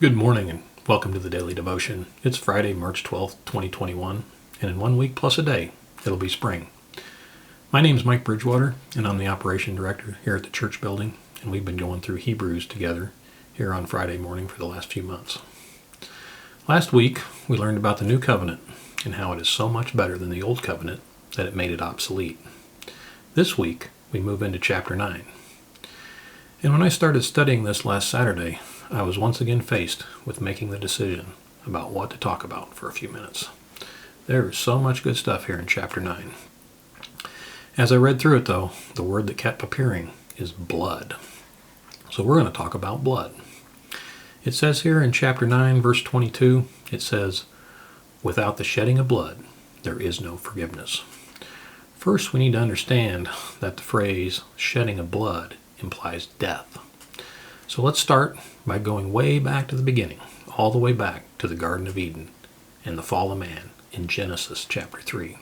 Good morning and welcome to the Daily Devotion. It's Friday, March 12th, 2021, and in 1 week plus a day, it'll be spring. My name's Mike Bridgewater, and I'm the Operation Director here at the church building, and we've been going through Hebrews together here on Friday morning for the last few months. Last week, we learned about the New Covenant and how it is so much better than the Old Covenant that it made it obsolete. This week, we move into chapter 9. And when I started studying this last Saturday, I was once again faced with making the decision about what to talk about for a few minutes. There is so much good stuff here in chapter 9. As I read through it, though, the word that kept appearing is blood. So we're going to talk about blood. It says here in chapter 9, verse 22, it says, "Without the shedding of blood, there is no forgiveness." First, we need to understand that the phrase shedding of blood implies death. So let's start by going way back to the beginning, all the way back to the Garden of Eden and the fall of man in Genesis chapter 3.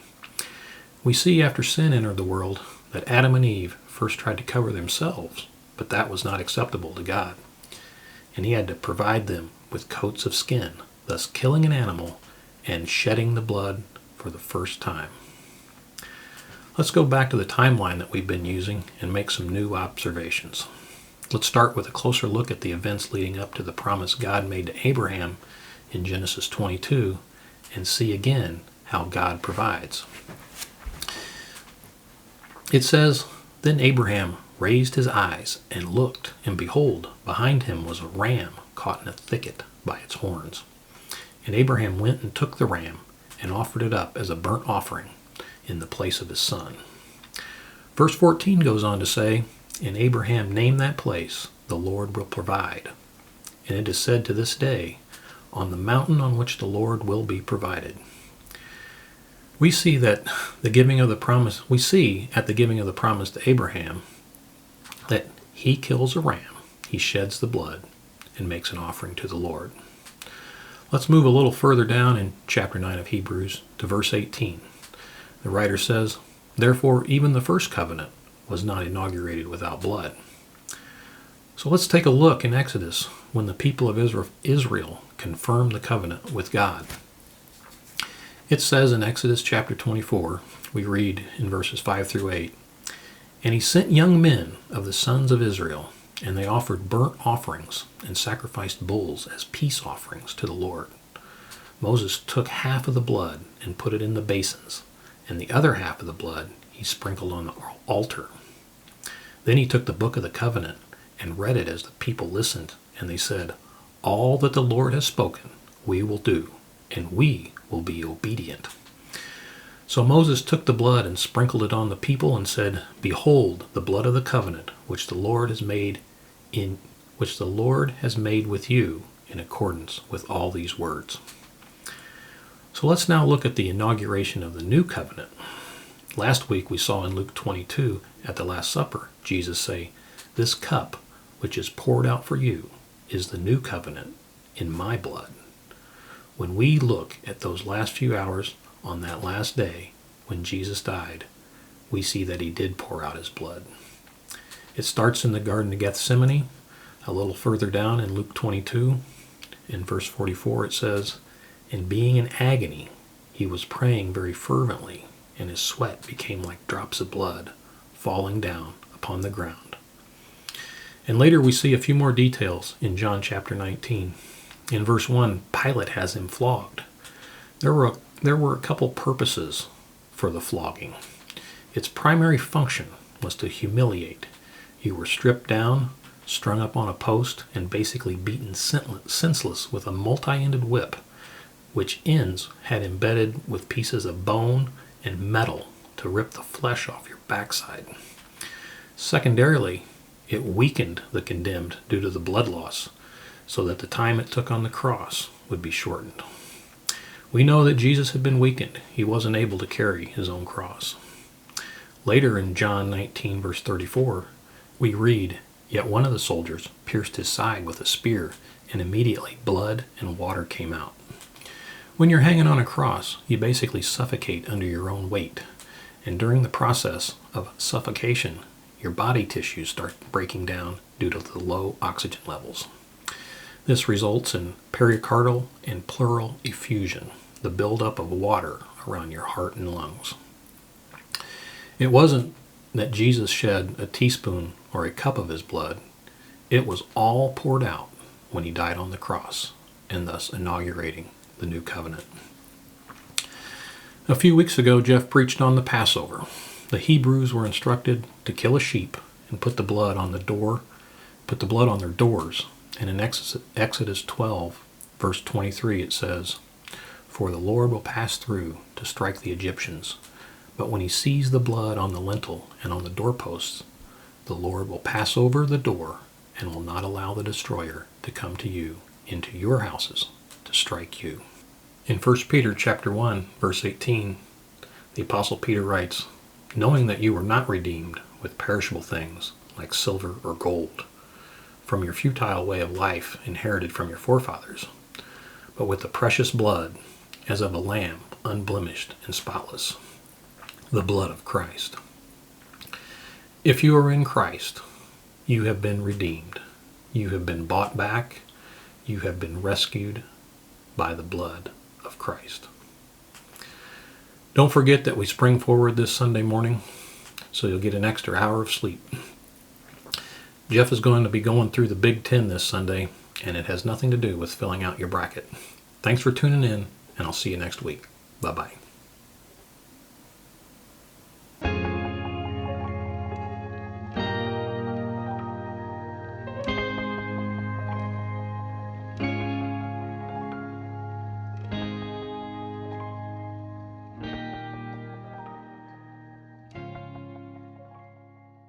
We see after sin entered the world that Adam and Eve first tried to cover themselves, but that was not acceptable to God. And he had to provide them with coats of skin, thus killing an animal and shedding the blood for the first time. Let's go back to the timeline that we've been using and make some new observations. Let's start with a closer look at the events leading up to the promise God made to Abraham in Genesis 22 and see again how God provides. It says, "Then Abraham raised his eyes and looked, and behold, behind him was a ram caught in a thicket by its horns. And Abraham went and took the ram and offered it up as a burnt offering in the place of his son." Verse 14 goes on to say, "And Abraham named that place, the Lord will provide. And it is said to this day, on the mountain on which the Lord will be provided." We see at the giving of the promise to Abraham that he kills a ram, he sheds the blood, and makes an offering to the Lord. Let's move a little further down in chapter 9 of Hebrews to verse 18. The writer says, "Therefore even the first covenant was not inaugurated without blood." So let's take a look in Exodus when the people of Israel confirmed the covenant with God. It says in Exodus chapter 24, we read in verses 5 through 8, "And he sent young men of the sons of Israel, and they offered burnt offerings and sacrificed bulls as peace offerings to the Lord. Moses took half of the blood and put it in the basins, and the other half of the blood he sprinkled on the altar. Then he took the book of the covenant and read it as the people listened, and they said, 'All that the Lord has spoken we will do, and we will be obedient.' So Moses took the blood and sprinkled it on the people and said, 'Behold the blood of the covenant which the Lord has made with you in accordance with all these words.'" So let's now look at the inauguration of the new covenant. Last week we saw in Luke 22 at the Last Supper, Jesus say, "This cup which is poured out for you is the new covenant in my blood." When we look at those last few hours on that last day when Jesus died, we see that he did pour out his blood. It starts in the Garden of Gethsemane. A little further down in Luke 22, in verse 44, it says, "And being in agony, he was praying very fervently, and his sweat became like drops of blood falling down upon the ground." And later we see a few more details in John chapter 19. In verse 1, Pilate has him flogged. There were a couple purposes for the flogging. Its primary function was to humiliate. You were stripped down, strung up on a post, and basically beaten senseless with a multi-ended whip, which ends had embedded with pieces of bone and metal to rip the flesh off your backside. Secondarily, it weakened the condemned due to the blood loss, so that the time it took on the cross would be shortened. We know that Jesus had been weakened. He wasn't able to carry his own cross. Later in John 19 verse 34, we read, "Yet one of the soldiers pierced his side with a spear, and immediately blood and water came out." When you're hanging on a cross, you basically suffocate under your own weight. And during the process of suffocation, your body tissues start breaking down due to the low oxygen levels. This results in pericardial and pleural effusion, the buildup of water around your heart and lungs. It wasn't that Jesus shed a teaspoon or a cup of his blood. It was all poured out when he died on the cross, and thus inaugurating the new covenant. A few weeks ago, Jeff preached on the Passover. The Hebrews were instructed to kill a sheep and put the blood on their doors. And in Exodus 12, verse 23, it says, "For the Lord will pass through to strike the Egyptians. But when he sees the blood on the lintel and on the doorposts, the Lord will pass over the door and will not allow the destroyer to come to you into your houses to strike you." In 1 Peter chapter 1, verse 18, the Apostle Peter writes, "Knowing that you were not redeemed with perishable things like silver or gold, from your futile way of life inherited from your forefathers, but with the precious blood, as of a lamb, unblemished and spotless, the blood of Christ." If you are in Christ, you have been redeemed. You have been bought back. You have been rescued by the blood of Christ. Don't forget that we spring forward this Sunday morning, so you'll get an extra hour of sleep. Jeff is going to be going through the Big Ten this Sunday, and it has nothing to do with filling out your bracket. Thanks for tuning in, and I'll see you next week. Bye-bye.